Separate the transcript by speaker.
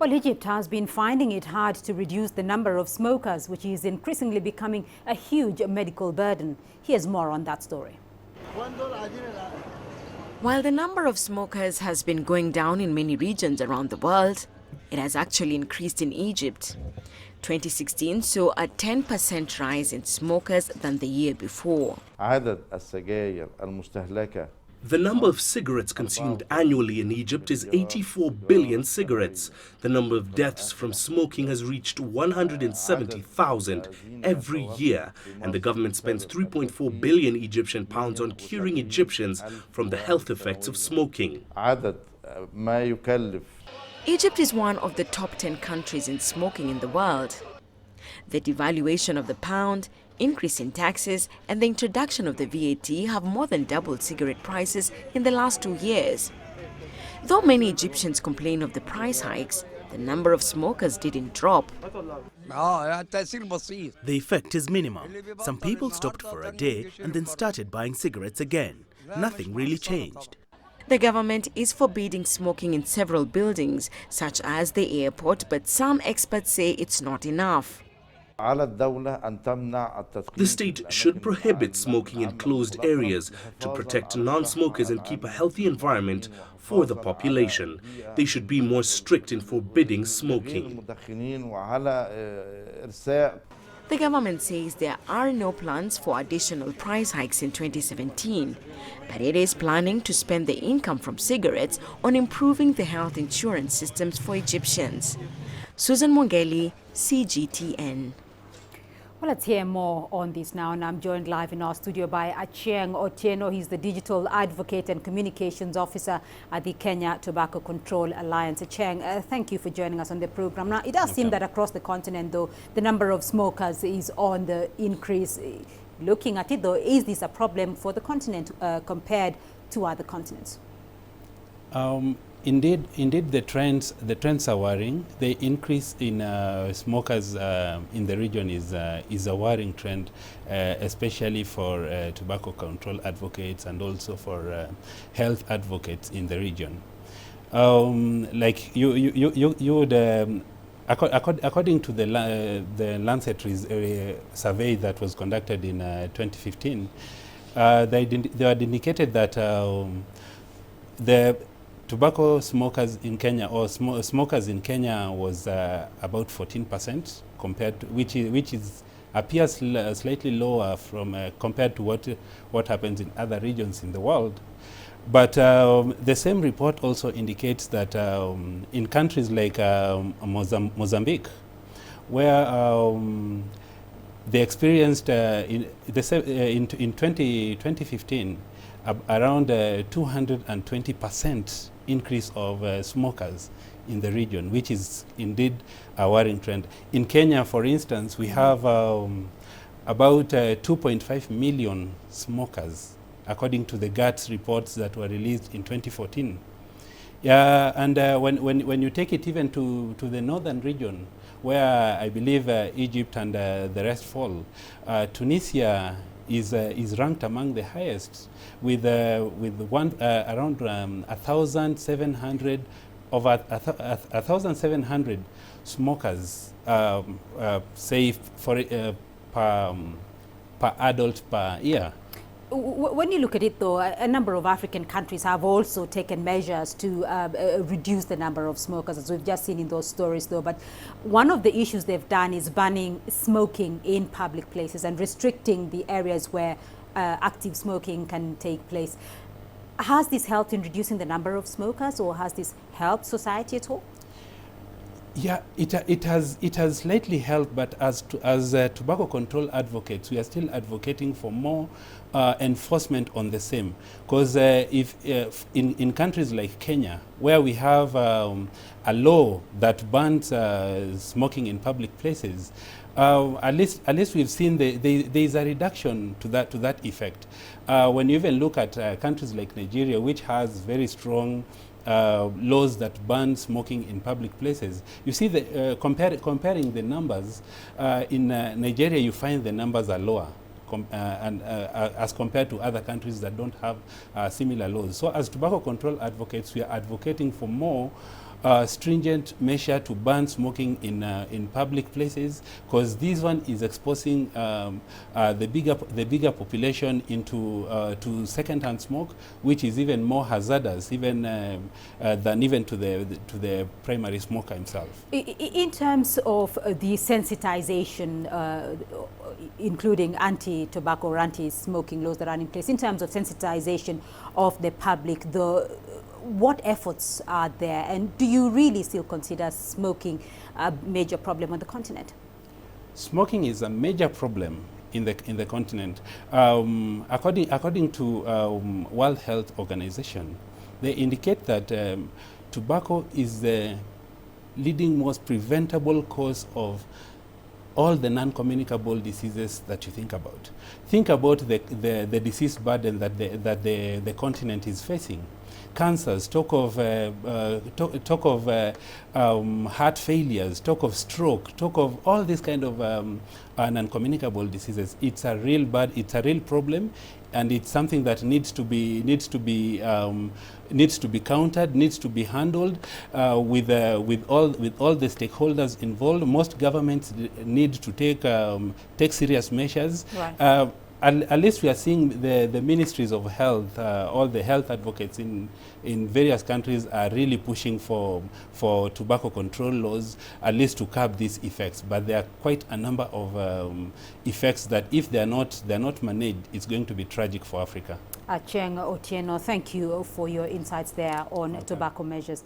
Speaker 1: Well, Egypt has been finding it hard to reduce the number of smokers, which is increasingly becoming a huge medical burden. Here's more on that story.
Speaker 2: While the number of smokers has been going down in many regions around the world, it has actually increased in Egypt. 2016 saw a 10% rise in smokers than the year before.
Speaker 3: عدد السجاير المستهلكة.
Speaker 4: The number of cigarettes consumed annually in Egypt is 84 billion cigarettes. The number of deaths from smoking has reached 170,000 every year, and the government spends 3.4 billion Egyptian pounds on curing Egyptians from the health effects of smoking.
Speaker 3: عدد ما يكلف.
Speaker 2: Egypt is one of the top 10 countries in smoking in the world. The devaluation of the pound, increase in taxes, and the introduction of the VAT have more than doubled cigarette prices in the last 2 years. Though many Egyptians complain of the price hikes, the number of smokers didn't drop.
Speaker 5: The effect is minimal. Some people stopped for a day and then started buying cigarettes again. Nothing really changed.
Speaker 2: The government is forbidding smoking in several buildings, such as the airport, but some experts say it's not enough.
Speaker 4: The state should prohibit smoking in closed areas to protect non-smokers and keep a healthy environment for the population. They should be more strict in forbidding smoking.
Speaker 2: The government says there are no plans for additional price hikes in 2017, but it is planning to spend the income from cigarettes on improving the health insurance systems for Egyptians. Susan Mongeli, CGTN.
Speaker 1: Well, let's hear more on this now, and I'm joined live in our studio by Achieng Otieno. He's the Digital Advocate and Communications Officer at the Kenya Tobacco Control Alliance. Achieng, thank you for joining us on the program. Now, it does seem that across the continent, though, the number of smokers is on the increase. Looking at it, though, is this a problem for the continent compared to other continents?
Speaker 6: Indeed, the trends are worrying. The increase in smokers in the region is a worrying trend, especially for tobacco control advocates and also for health advocates in the region. Like you would, according to the Lancet survey that was conducted in 2015, they had indicated that the tobacco smokers in Kenya, or smokers in Kenya, was about 14% compared to, which appears slightly lower from compared to what happens in other regions in the world. But the same report also indicates that in countries like Mozambique, where they experienced in 2015 around 220% increase of smokers in the region, which is indeed a worrying trend. In Kenya, for instance, we have about 2.5 million smokers, according to the GATS reports that were released in 2014. Yeah, and when you take it even to the northern region, where I believe Egypt and the rest fall, Tunisia is ranked among the highest, with around 1,700 over 1,700 smokers, say for per adult per year.
Speaker 1: When you look at it, though, a number of African countries have also taken measures to reduce the number of smokers, as we've just seen in those stories, though. But one of the issues they've done is banning smoking in public places and restricting the areas where active smoking can take place. Has this helped in reducing the number of smokers, or has this helped society at all?
Speaker 6: Yeah, it has slightly helped, but as tobacco control advocates, we are still advocating for more enforcement on the same. Because if in countries like Kenya, where we have a law that bans smoking in public places, at least we've seen there is a reduction to that effect. When you even look at countries like Nigeria, which has very strong laws that ban smoking in public places, you see the comparing the numbers in Nigeria, you find the numbers are lower as compared to other countries that don't have similar laws. So as tobacco control advocates, we are advocating for more stringent measure to ban smoking in public places, because this one is exposing the bigger population into to second-hand smoke, which is even more hazardous even than even to the primary smoker himself.
Speaker 1: In terms of the sensitization, including anti-tobacco or anti-smoking laws that are in place, in terms of sensitization of the public, what efforts are there, and do you really still consider smoking a major problem on the continent?
Speaker 6: Smoking is a major problem in the continent. According to World Health Organization, they indicate that tobacco is the leading most preventable cause of all the non-communicable diseases that you think about. Think about the disease burden that the continent is facing. Cancers, talk of heart failures, talk of stroke, talk of all these kind of non-communicable diseases. It's a real problem, and it's something that needs to be countered, needs to be handled with all the stakeholders involved. Most governments need to take serious measures.
Speaker 1: Right.
Speaker 6: At least we are seeing the ministries of health, all the health advocates in various countries are really pushing for tobacco control laws, at least to curb these effects. But there are quite a number of effects that, if they're not managed, it's going to be tragic for Africa.
Speaker 1: Achieng Otieno, thank you for your insights there on tobacco measures.